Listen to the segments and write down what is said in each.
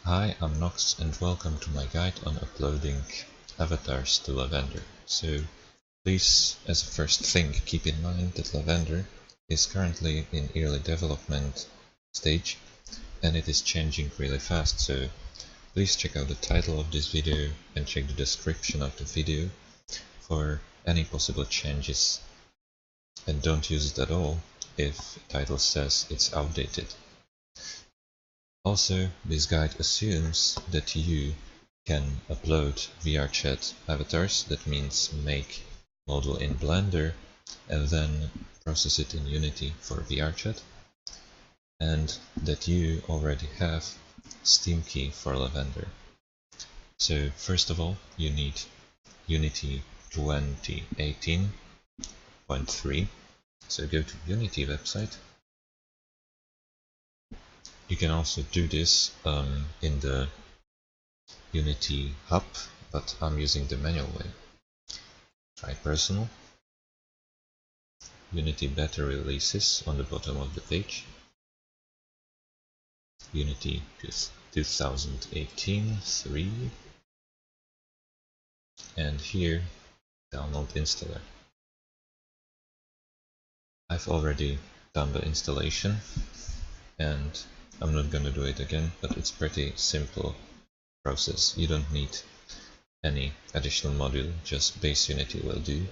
Hi, I'm Nox and welcome to my guide on uploading avatars to Lavender. So please, as a first thing, keep in mind that Lavender is currently in early development stage and it is changing really fast, so please check out the title of this video and check the description of the video for any possible changes, and don't use it at all if the title says it's outdated. Also, this guide assumes that you can upload VRChat avatars, that means make model in Blender and then process it in Unity for VRChat, and that you already have Steam key for Lavender. So first of all, you need Unity 2018.3, so go to Unity website. You can also do this in the Unity hub, but I'm using the manual way. Try personal. Unity beta releases on the bottom of the page. Unity 2018 3, and here download installer. I've already done the installation and I'm not gonna do it again, but it's pretty simple process. You don't need any additional module, just base Unity will do.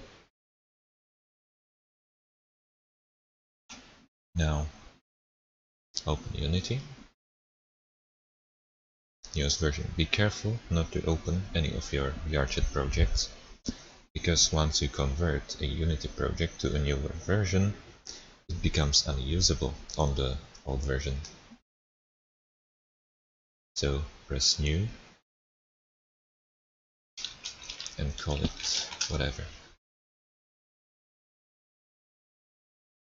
Now open Unity, newest version. Be careful not to open any of your VRChat projects, because once you convert a Unity project to a newer version, it becomes unusable on the old version. So press new and call it whatever.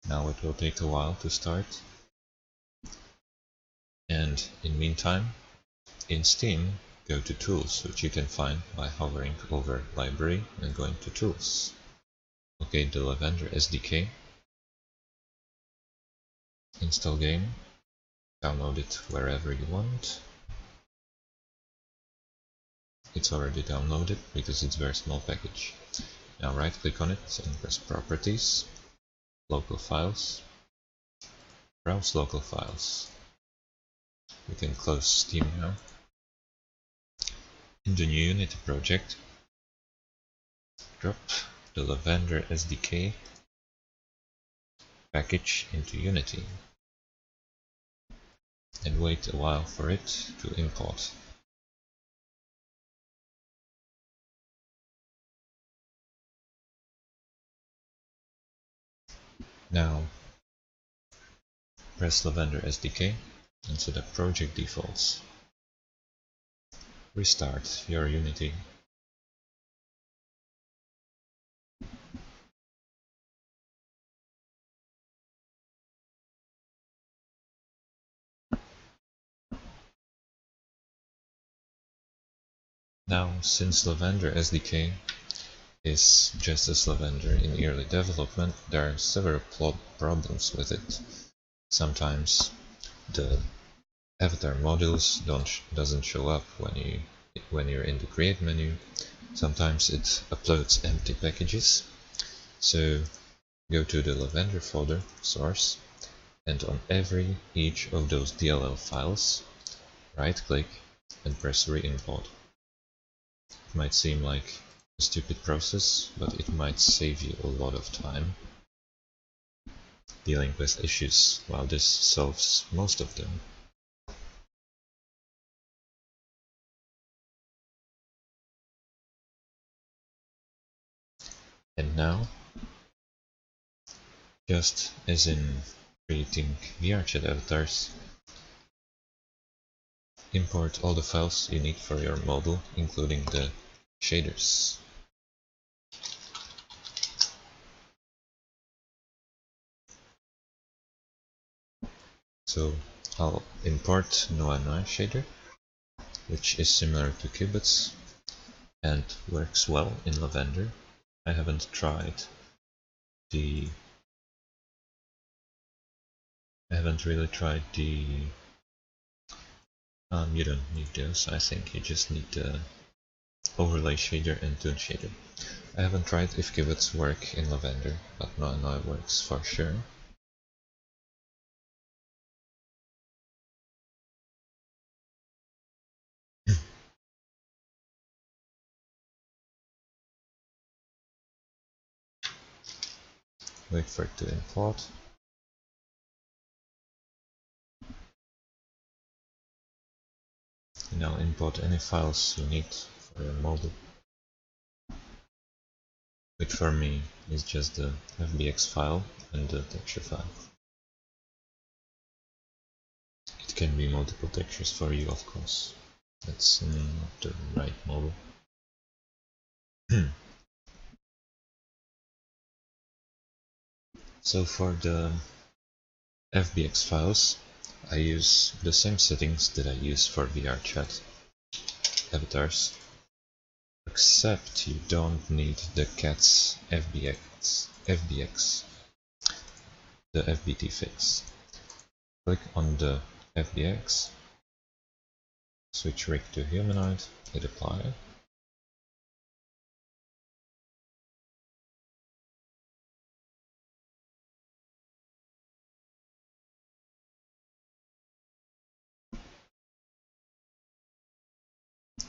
Now it will take a while to start, and in meantime, in Steam, go to Tools, which you can find by hovering over Library and going to Tools. Locate the Lavender SDK, install game, download it wherever you want. It's already downloaded because it's a very small package. Now right click on it and press Properties, Local Files, Browse Local Files. We can close Steam now. In the new Unity project, drop the Lavender SDK package into Unity and wait a while for it to import. Now press Lavender SDK and set up project defaults. Restart your Unity. Now, since Lavender SDK is just as Lavender in early development, there are several problems with it. Sometimes the avatar modules doesn't show up when you're in the create menu. Sometimes it uploads empty packages. So go to the Lavender folder source, and on each of those DLL files, right click and press re-import. It might seem like a stupid process, but it might save you a lot of time dealing with issues, while this solves most of them. And now, just as in creating VRChat avatars, import all the files you need for your model, including the shaders. So I'll import Noa shader, which is similar to Qubits and works well in Lavender. I haven't really tried the You don't need those. I think you just need the overlay shader and tune shader. I haven't tried if pivots work in Lavender, but now it works for sure. Wait for it to import. Now import any files you need for your model, which for me is just the FBX file and the texture file. It can be multiple textures for you, of course. That's not the right model. So for the FBX files, I use the same settings that I use for VRChat avatars, except you don't need the cat's FBX, the FBT fix. Click on the FBX, switch rig to humanoid, hit apply.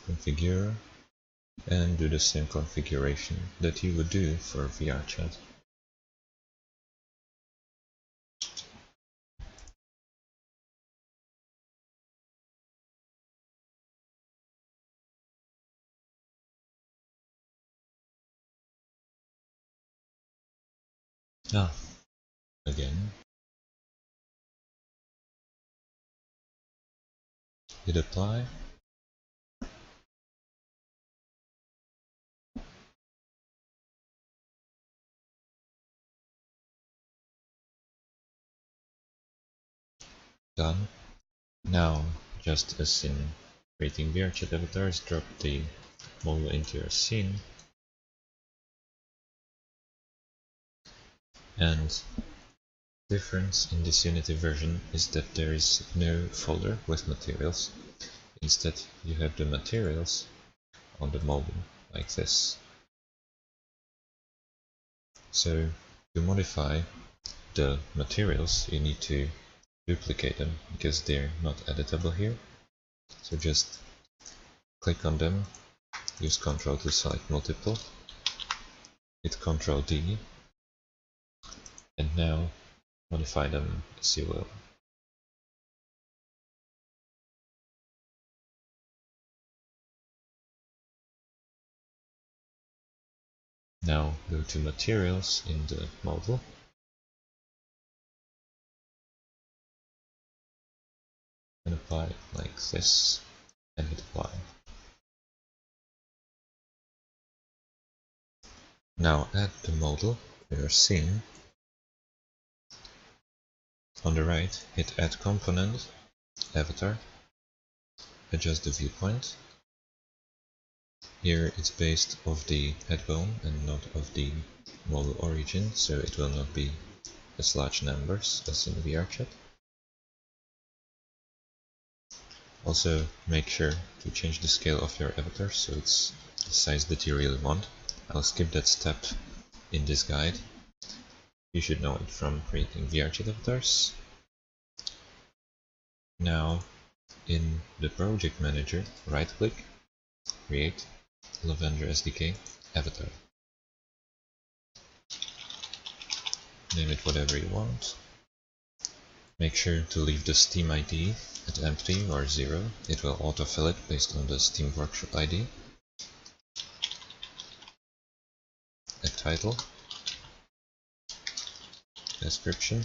Configure, and do the same configuration that you would do for VRChat. Again, hit apply. Done. Now, just as in creating VRChat avatars, drop the model into your scene, and difference in this Unity version is that there is no folder with materials. Instead, you have the materials on the model, like this. So, to modify the materials, you need to duplicate them, because they're not editable here. So just click on them, use Ctrl to select multiple, hit Ctrl D, and now modify them as you will. Now go to materials in the model, and apply it like this, and hit apply. Now add the model to your scene. On the right, hit add component, avatar, adjust the viewpoint. Here it's based off the head bone and not of the model origin, so it will not be as large numbers as in VRChat. Also make sure to change the scale of your avatar so it's the size that you really want. I'll skip that step in this guide. You should know it from creating VRChat avatars. Now in the project manager, right click, create Lavender SDK avatar. Name it whatever you want. Make sure to leave the Steam ID at empty or 0. It will autofill it based on the Steam Workshop ID. A title, description,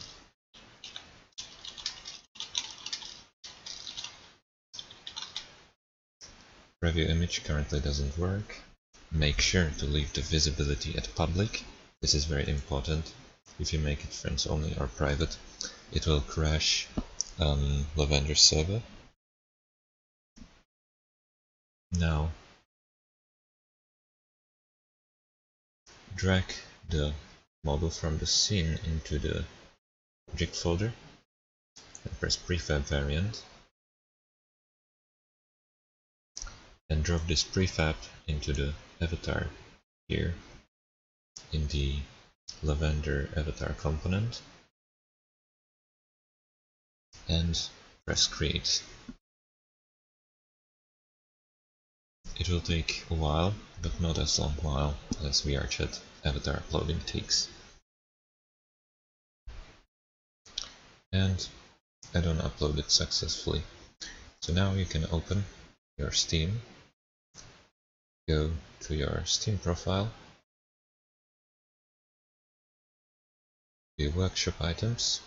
preview image currently doesn't work. Make sure to leave the visibility at public. This is very important. If you make it friends only or private, it will crash Lavender server. Now drag the model from the scene into the project folder and press prefab variant. and drop this prefab into the avatar here in the Lavender avatar component and press create. It will take a while, but not as long while as VRChat avatar uploading takes. And add-on uploaded successfully. So now you can open your Steam, go to your Steam profile, view workshop items,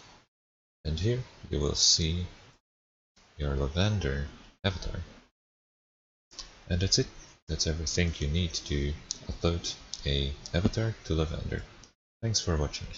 and here you will see your Lavender avatar. And that's it. That's everything you need to upload a avatar to Lavender. Thanks for watching.